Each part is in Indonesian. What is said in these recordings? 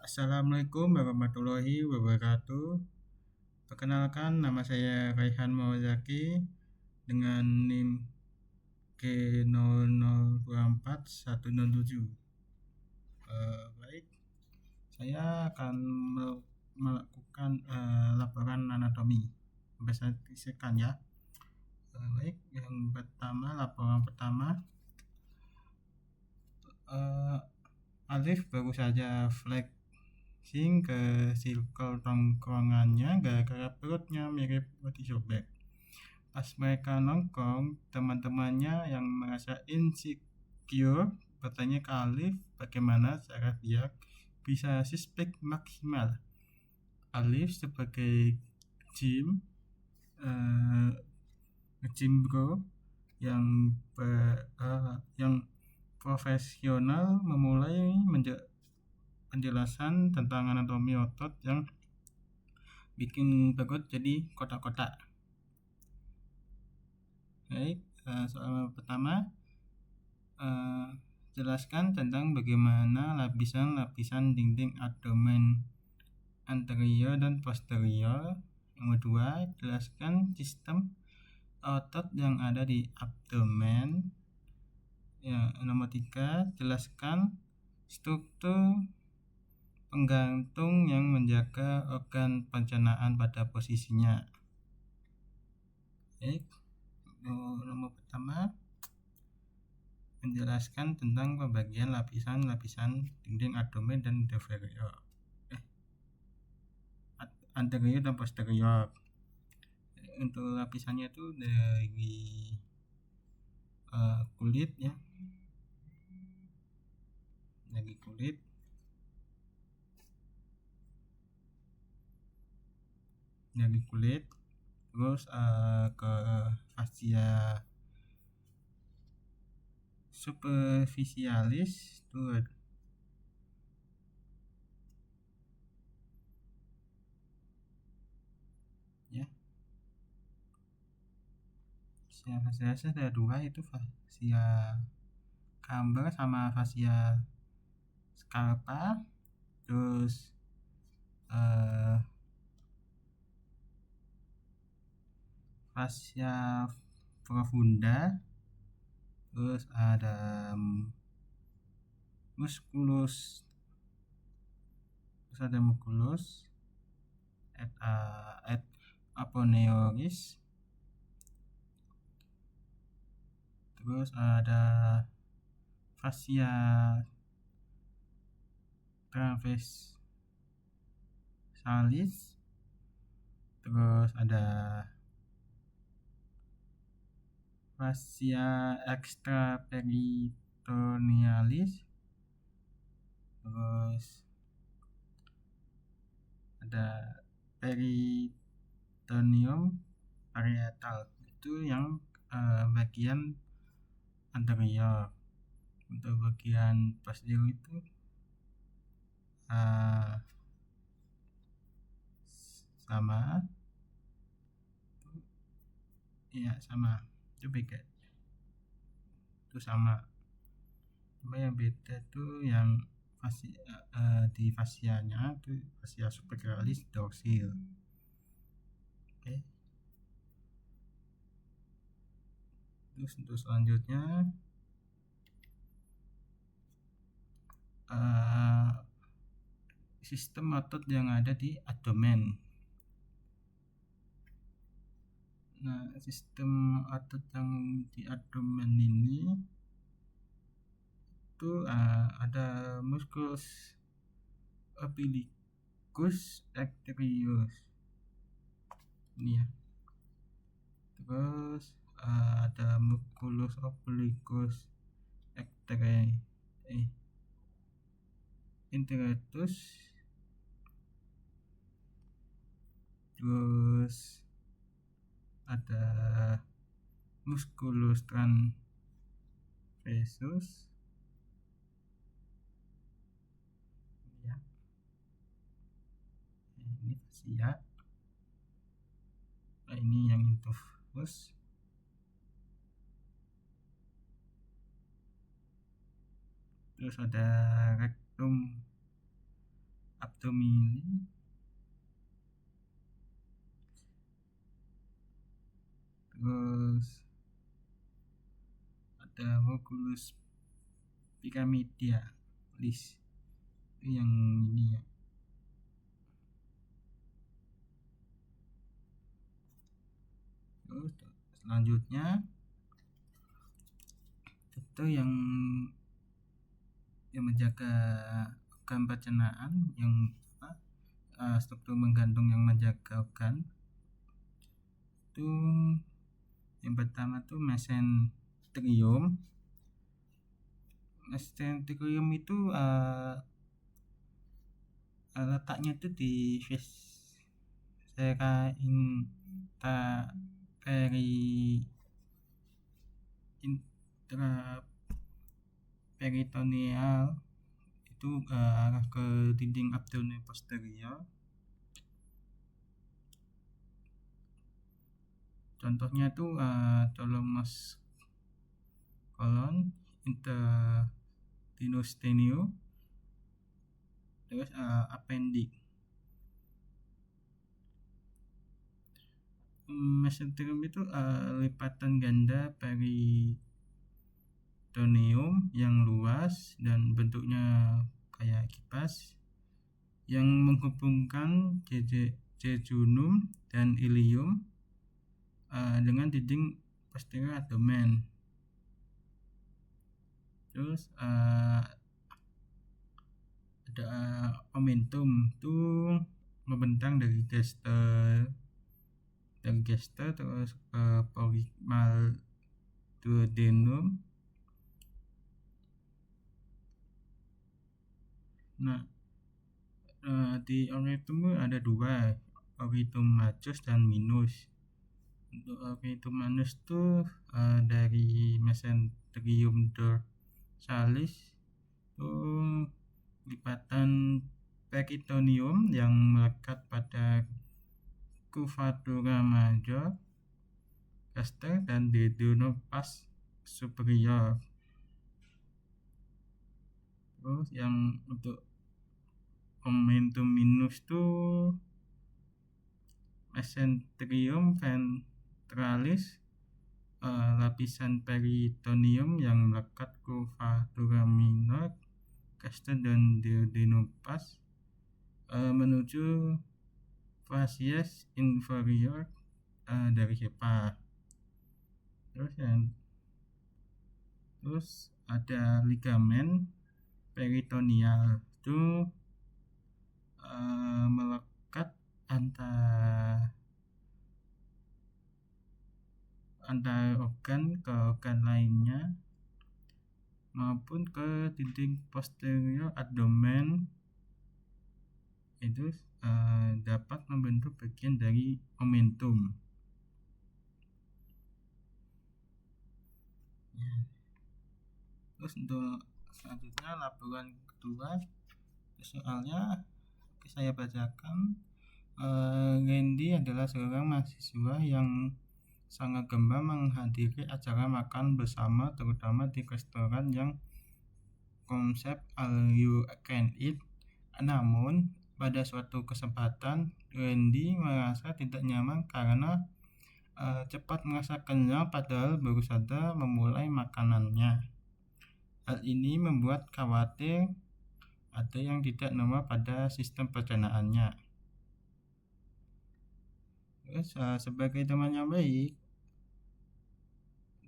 Assalamualaikum warahmatullahi wabarakatuh. Perkenalkan, nama saya Raihan Mauzaki dengan NIM G0024107. Baik, saya akan melakukan laporan anatomi berdasarkan ya. Baik, yang pertama, laporan pertama, Alif baru saja flexing ke circle tongkrongannya gara-gara perutnya mirip roti sobek. Pas mereka nongkrong, teman-temannya yang merasa insecure bertanya ke Alif bagaimana cara biar bisa suspek maksimal. Alif sebagai gym gym bro yang profesional memulai penjelasan tentang anatomi otot yang bikin perut jadi kotak-kotak. Baik, soal pertama, jelaskan tentang bagaimana lapisan-lapisan dinding abdomen anterior dan posterior. Yang kedua, jelaskan sistem otot yang ada di abdomen. Ya, nomor 3, jelaskan struktur penggantung yang menjaga organ pencernaan pada posisinya. Baik, nomor pertama, menjelaskan tentang pembagian lapisan-lapisan dinding abdomen dan anterior dan posterior. Untuk lapisannya itu dari kulit ya, dari kulit, terus ke fascia superficialis itu ya. Fascia ada dua, itu fascia camber sama fascia scalpa. Terus fascia profunda. Terus ada musculus et aponeuris. Terus ada fascia transversalis. Terus ada fascia extraperitonealis. Terus ada peritoneum parietal, itu yang bagian anterior. Untuk bagian posterior itu sama itu beda, itu sama, cuma yang beda tuh yang di fascianya itu fascia superficialis dorsil. Oke. Terus untuk selanjutnya sistem otot yang ada di abdomen. Nah, sistem otot yang di abdomen ini itu ada musculus obliquus exterius ini ya. Terus ada musculus obliquus interitus. Terus ada musculus transversus ya. Ini fascia. Ini yang intufus. Terus ada rectum abdomen, terus ada Rugulus piramidia list, itu yang ini ya. Terus selanjutnya itu yang menjaga organ pencernaan, yang struktur menggantung yang menjaga organ itu yang pertama tuh mesenterium. Mesenterium itu letaknya itu di viscera intraperitoneal, itu arah ke dinding abdomen posterior. Contohnya itu Thalamus colon, intestinus tenio, terus appendix. Mesenterium itu lipatan ganda peritoneum yang luas dan bentuknya kayak kipas yang menghubungkan jejunum dan ilium dengan dinding posterior abdomen. Terus ada omentum, itu membentang dari gesture terus ke polikmal duodenum. Nah, di omentum ada dua, omentum majus dan minus. Untuk omentum manus itu dari mesenterium dorsalis itu lipatan peritoneum yang melekat pada curvatura major, gaster, dan duodenoplas superior. Terus yang untuk omentum minus itu mesenterium ventralis, lapisan peritoneum yang melekat curvatura minor, gaster, dan duodenoplas menuju facies inferior dari HEPA. Terus ada ligamen peritoneal, itu melekat antara organ ke organ lainnya maupun ke dinding posterior abdomen, itu dapat membentuk bagian dari omentum. Terus untuk selanjutnya laporan kedua, soalnya saya bacakan. Randy adalah seorang mahasiswa yang sangat gemar menghadiri acara makan bersama, terutama di restoran yang konsep all you can eat. Namun pada suatu kesempatan Randy merasa tidak nyaman karena cepat merasa kenyang padahal baru saja memulai makanannya. Hal ini membuat khawatir ada yang tidak normal pada sistem pencernaannya. Terus sebagai teman yang baik,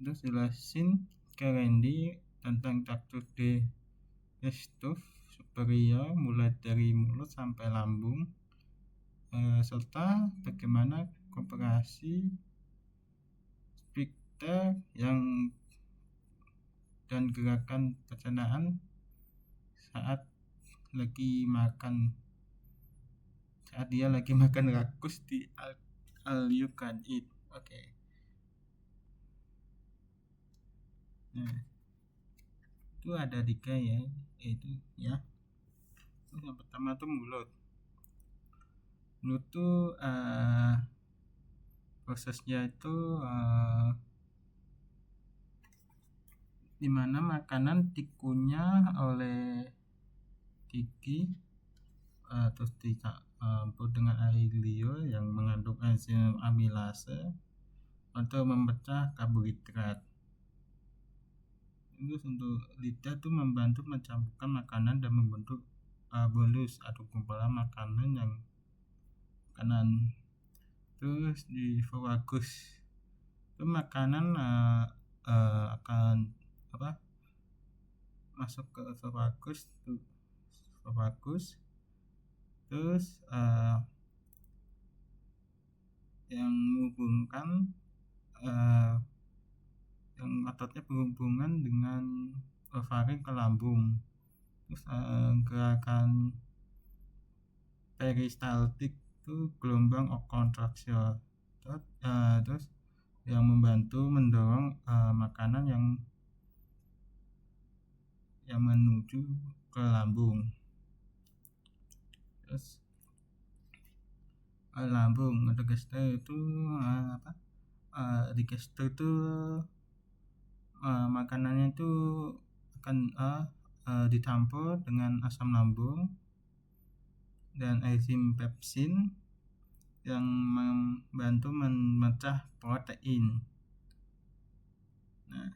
terus jelasin ke Randy tentang struktur digestif superior mulai dari mulut sampai lambung, serta bagaimana kooperasi sphincter dan gerakan pencernaan saat dia lagi makan rakus di all you can eat. Oke. Nah, itu ada 3 ya, yaitu ya. Yang pertama tuh mulut tuh prosesnya itu dimana makanan dikunyah oleh gigi terus dicampur dengan air liur yang mengandung enzim amilase untuk memecah karbohidrat. Terus untuk lidah itu membantu mencampurkan makanan dan membentuk bolus atau gumpalan makanan yang kanan. Terus di esophagus itu makanan akan masuk ke esophagus terus yang menghubungkan yang ototnya berhubungan dengan faring ke lambung. Terus gerakan peristaltik itu gelombang kontraksi. Terus yang membantu mendorong makanan yang menuju ke lambung. Terus lambung atau gester itu di gester itu makanannya itu akan dicampur dengan asam lambung dan enzim pepsin yang membantu memecah protein. Nah,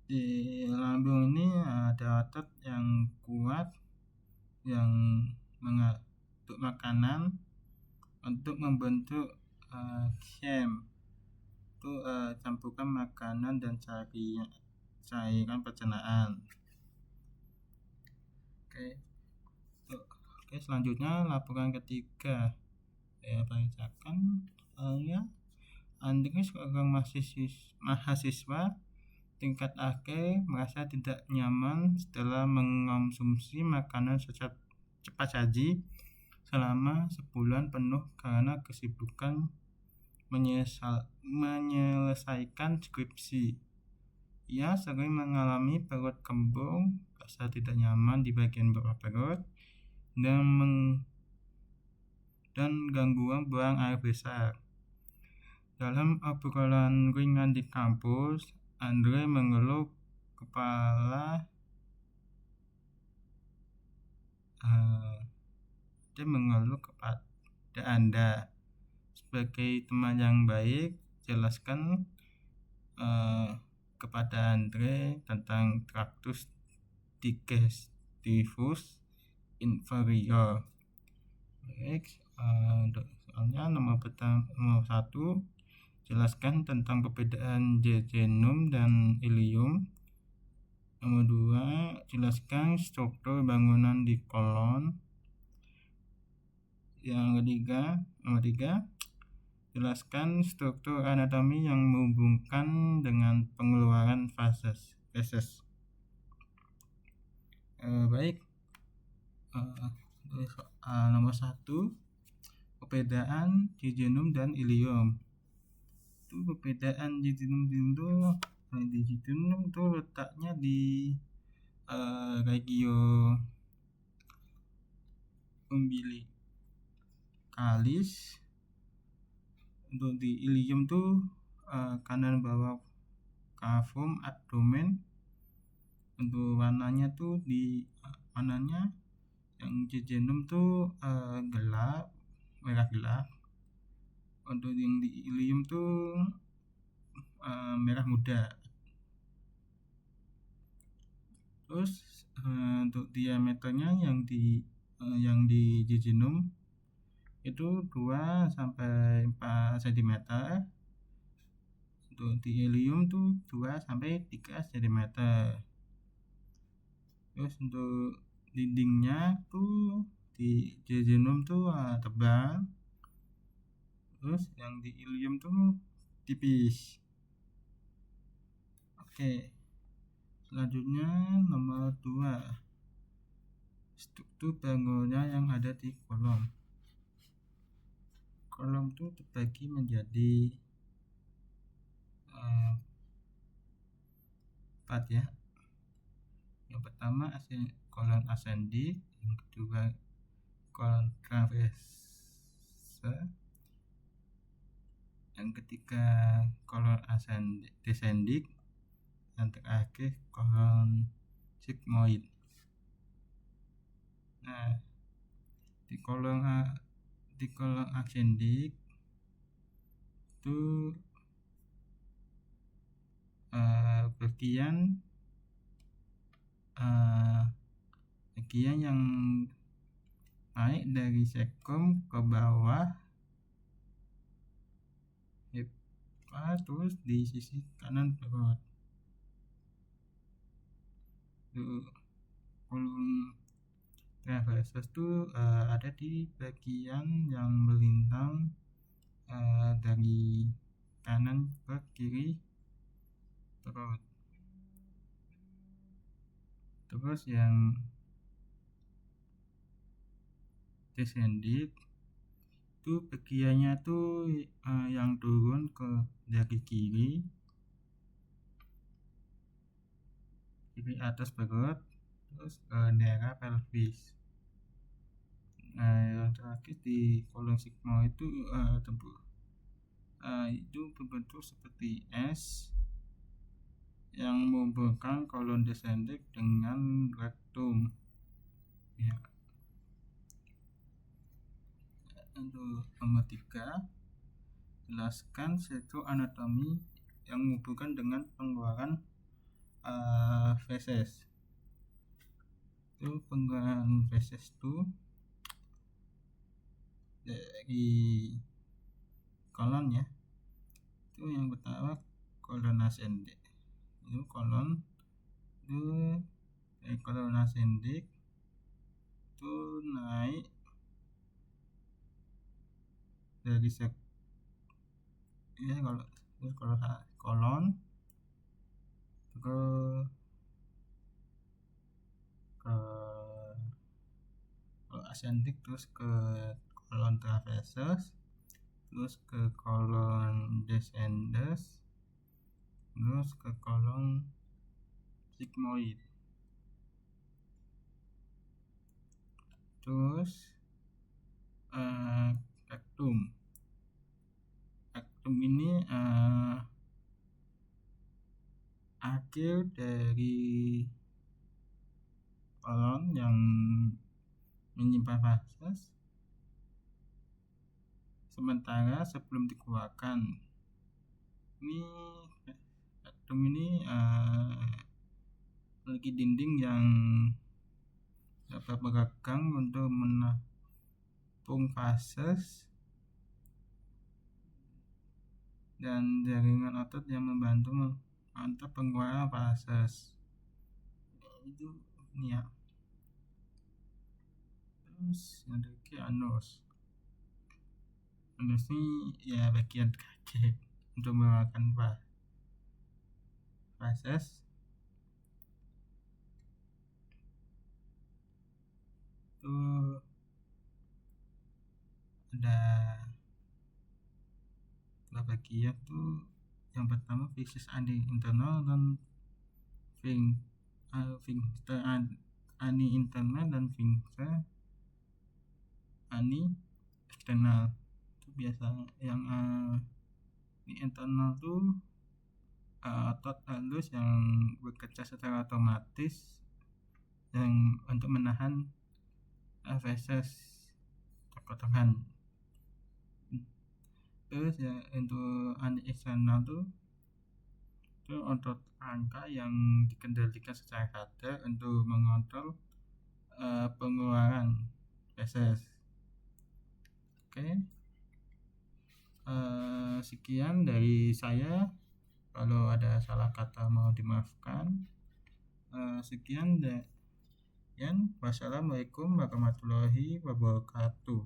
di lambung ini ada otot yang kuat yang mengaduk makanan untuk membentuk chem itu campuran makanan dan cairan pencernaan. Oke, selanjutnya laporan ketiga saya bacakan. Andre seorang mahasiswa tingkat akhir merasa tidak nyaman setelah mengonsumsi makanan cepat saji selama sebulan penuh karena kesibukan menyelesaikan skripsi. Ia sering mengalami perut kembung, rasa tidak nyaman di bagian bawah perut, dan gangguan buang air besar. Dalam obrolan ringan di kampus, Andre mengeluh kepada Anda. Sebagai teman yang baik, jelaskan kepada Andre tentang tractus digestivus inferior. Baik, soalnya nomor 1, jelaskan tentang perbedaan jejunum dan ilium. Nomor 2, jelaskan struktur bangunan di kolon. Yang ketiga, nomor 3, jelaskan struktur anatomi yang menghubungkan dengan pengeluaran feses. Baik, nomor 1, perbedaan jejunum dan ilium. Itu perbedaan jejunum itu letaknya di regio umbilicalis. Untuk di ilium tuh kanan bawah cavum abdomen. Untuk warnanya tuh warnanya yang jejunum tuh gelap, merah gelap. Untuk yang di ilium tuh merah muda. Terus untuk diameternya yang di jejunum itu 2 sampai 4 cm. Untuk di ilium tuh 2 sampai 3 cm. Terus untuk dindingnya tuh di jejunum tuh tebal. Terus yang di ilium tuh tipis. Oke. Selanjutnya nomor 2, struktur bangunan yang ada di kolom. Kolom itu terbagi menjadi 4 ya. Yang pertama kolon ascending, yang kedua kolon transverse, yang ketiga kolon descending, yang terakhir kolon sigmoid. Nah, di kolom asendik itu bagian yang naik dari sekum ke bawah terus di sisi kanan perut. Kolom traversus itu ada di bagian yang melintang dari kanan ke kiri perut. Terus yang descending itu bagiannya tuh yang turun dari kiri atas perut terus ke daerah pelvis. Yang terakhir di kolom sigmoid itu itu berbentuk seperti S yang menghubungkan kolon descending dengan rektum. Ya. Untuk nomor 3, jelaskan struktur anatomi yang menghubungkan dengan pengeluaran feses. Itu pengeluaran feses itu dari kolon ya. Itu yang pertama kolon ascending. Itu kolon ascending itu naik dari kolon ke ascending terus ke kolon traversus terus ke kolon descendens terus ke kolon sigmoid. Terus rektum ini akhir dari kolon yang menyimpan feses sementara sebelum dikeluarkan. Ini rektum ini memiliki dinding yang dapat bergerak untuk menampung feses dan jaringan otot yang membantu mengontrol pengeluaran feses. Itu ini ya. Terus yang terakhir anus. Anus ini ya bagian kaki untuk mengeluarkan feses. Itu ada dua bagian tuh. Yang pertama feses ani internal dan ani internal dan sphincter ani eksternal. Itu biasa yang ini internal tuh otot halus yang bekerja secara otomatis yang untuk menahan feses terkotoran. Terus ya untuk ani eksternal tuh itu otot rangka yang dikendalikan secara sadar untuk mengontrol pengeluaran feses. Oke. Sekian dari saya. Kalau ada salah kata mau dimaafkan. Sekian dan wassalamualaikum warahmatullahi wabarakatuh.